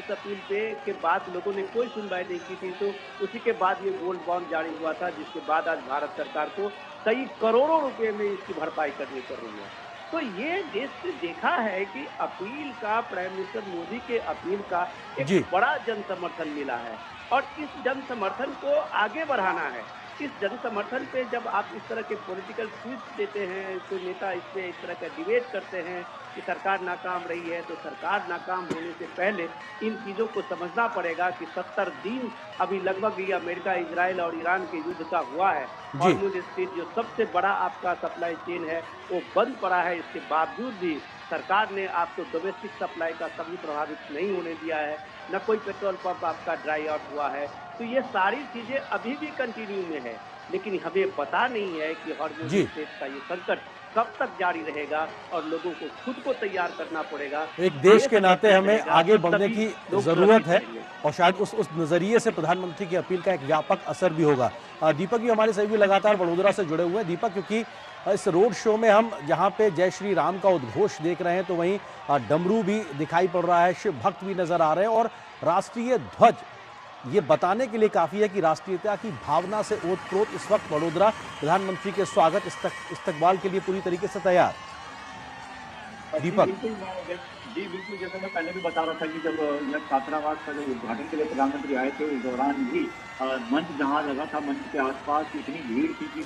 इस अपील पे के बाद लोगों ने कोई सुनवाई नहीं की थी, तो उसी के बाद ये गोल्ड बॉन्ड जारी हुआ था, जिसके बाद आज भारत सरकार को कई करोड़ों रुपए में इसकी भरपाई करनी पड़ रही है। तो ये देश से देखा है कि अपील का, प्राइम मिनिस्टर मोदी के अपील का एक जी। बड़ा जन समर्थन मिला है और इस जन समर्थन को आगे बढ़ाना है। इस जन समर्थन पे जब आप इस तरह के पॉलिटिकल ट्वीट्स देते हैं, कोई नेता इस पे इस तरह का डिबेट करते हैं कि सरकार नाकाम रही है, तो सरकार नाकाम होने से पहले इन चीज़ों को समझना पड़ेगा कि 70 दिन अभी लगभग ये अमेरिका, इज़राइल और ईरान के युद्ध का हुआ है। जी। हॉर्मुज़ स्ट्रीट जो सबसे बड़ा आपका सप्लाई चेन है, वो बंद पड़ा है। इसके बावजूद भी सरकार ने आपको डोमेस्टिक सप्लाई का कभी प्रभावित नहीं होने दिया है, न कोई पेट्रोल पंप आपका ड्राई आउट हुआ है। तो ये सारी चीज़ें अभी भी कंटिन्यू में है, लेकिन हमें पता नहीं है कि हॉर्मुज़ जी। स्ट्रेट का ये संकट कब तक जारी रहेगा और लोगों को खुद को तैयार करना पड़ेगा। एक देश देश के अगर नाते चल हमें रहेगा आगे तो बढ़ने तभी की लोग ज़रूरत प्रभावित है करेंगे। और शायद उस नज़रिए से प्रधानमंत्री की अपील का एक व्यापक असर भी होगा। दीपक जी हमारे सभी लगातार वडोदरा से जुड़े हुए हैं। दीपक, क्योंकि इस रोड शो में हम जहाँ पे जय श्री राम का उद्घोष देख रहे हैं, तो वहीं डमरू भी दिखाई पड़ रहा है, शिव भक्त भी नजर आ रहे हैं और राष्ट्रीय ध्वज ये बताने के लिए काफी है कि राष्ट्रीयता की भावना से ओतप्रोत इस वक्त वडोदरा प्रधानमंत्री के स्वागत इस्तकबाल के लिए पूरी तरीके से तैयार। जी दीपक। बिल्कुल, जी बिल्कुल, जैसे मैं पहले भी बता रहा था कि जब यह छात्रावास का जो उद्घाटन के लिए प्रधानमंत्री आए थे, उस दौरान भी मंच जहाँ लगा था, मंच के आसपास इतनी भीड़ थी कि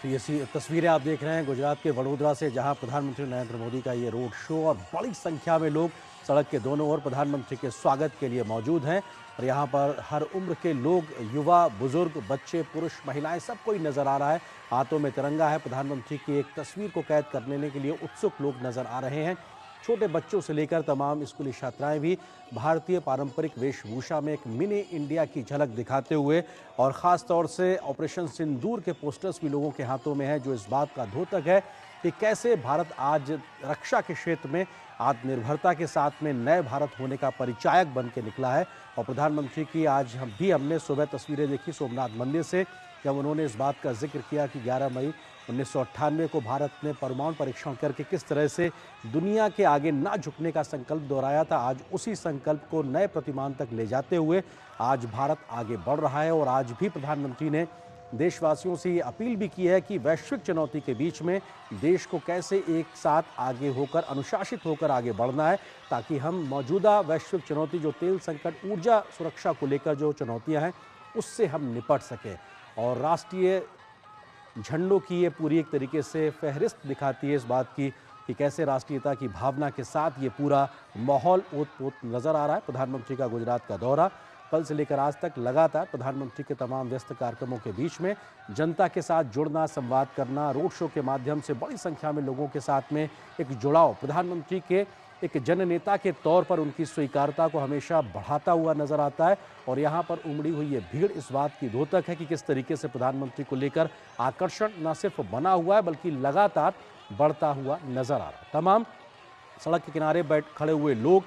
तो ये तस्वीरें आप देख रहे हैं गुजरात के वडोदरा से, जहां प्रधानमंत्री नरेंद्र मोदी का ये रोड शो और बड़ी संख्या में लोग सड़क के दोनों ओर प्रधानमंत्री के स्वागत के लिए मौजूद हैं। और यहां पर हर उम्र के लोग, युवा, बुजुर्ग, बच्चे, पुरुष, महिलाएं, सब कोई नजर आ रहा है। हाथों में तिरंगा है। प्रधानमंत्री की एक तस्वीर को कैद करने के लिए उत्सुक लोग नजर आ रहे हैं। छोटे बच्चों से लेकर तमाम स्कूली छात्राएं भी भारतीय पारंपरिक वेशभूषा में एक मिनी इंडिया की झलक दिखाते हुए, और ख़ास तौर से ऑपरेशन सिंदूर के पोस्टर्स भी लोगों के हाथों में हैं, जो इस बात का द्योतक है कि कैसे भारत आज रक्षा के क्षेत्र में आत्मनिर्भरता के साथ में नए भारत होने का परिचायक बन के निकला है। और प्रधानमंत्री की आज हमने सुबह तस्वीरें देखी सोमनाथ मंदिर से, जब उन्होंने इस बात का जिक्र किया कि 11 मई 1998 को भारत ने परमाणु परीक्षण करके किस तरह से दुनिया के आगे ना झुकने का संकल्प दोहराया था। आज उसी संकल्प को नए प्रतिमान तक ले जाते हुए आज भारत आगे बढ़ रहा है। और आज भी प्रधानमंत्री ने देशवासियों से ये अपील भी की है कि वैश्विक चुनौती के बीच में देश को कैसे एक साथ आगे होकर, अनुशासित होकर आगे बढ़ना है, ताकि हम मौजूदा वैश्विक चुनौती, जो तेल संकट, ऊर्जा सुरक्षा को लेकर जो चुनौतियां हैं, उससे हम निपट सकें। और राष्ट्रीय झंडों की ये पूरी एक तरीके से फहरिस्त दिखाती है इस बात की कि कैसे राष्ट्रीयता की भावना के साथ ये पूरा माहौल ओत-पोत नजर आ रहा है। प्रधानमंत्री का गुजरात का दौरा कल से लेकर आज तक लगातार प्रधानमंत्री के तमाम व्यस्त कार्यक्रमों के बीच में जनता के साथ जुड़ना, संवाद करना, रोड शो के माध्यम से बड़ी संख्या में लोगों के साथ में एक जुड़ाव, प्रधानमंत्री के एक जननेता के तौर पर उनकी स्वीकार्यता को हमेशा बढ़ाता हुआ नजर आता है। और यहाँ पर उमड़ी हुई ये भीड़ इस बात की द्योतक है कि किस तरीके से प्रधानमंत्री को लेकर आकर्षण न सिर्फ बना हुआ है, बल्कि लगातार बढ़ता हुआ नजर आ रहा है। तमाम सड़क के किनारे खड़े हुए लोग,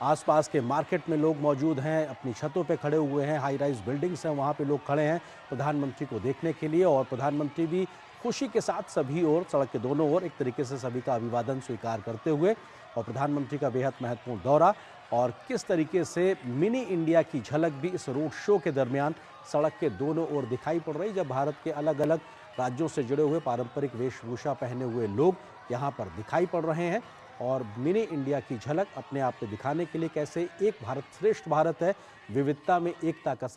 आसपास के मार्केट में लोग मौजूद हैं, अपनी छतों पे खड़े हुए हैं, हाई राइज बिल्डिंग्स हैं, वहाँ पे लोग खड़े हैं प्रधानमंत्री को देखने के लिए। और प्रधानमंत्री भी खुशी के साथ सभी ओर, सड़क के दोनों ओर एक तरीके से सभी का अभिवादन स्वीकार करते हुए, और प्रधानमंत्री का बेहद महत्वपूर्ण दौरा और किस तरीके से मिनी इंडिया की झलक भी इस रोड शो के दरमियान सड़क के दोनों ओर दिखाई पड़ रही, जब भारत के अलग अलग राज्यों से जुड़े हुए पारंपरिक वेशभूषा पहने हुए लोग यहाँ पर दिखाई पड़ रहे हैं। और मिनी इंडिया की झलक अपने आप में दिखाने के लिए कैसे एक भारत श्रेष्ठ भारत है, विविधता में एकता का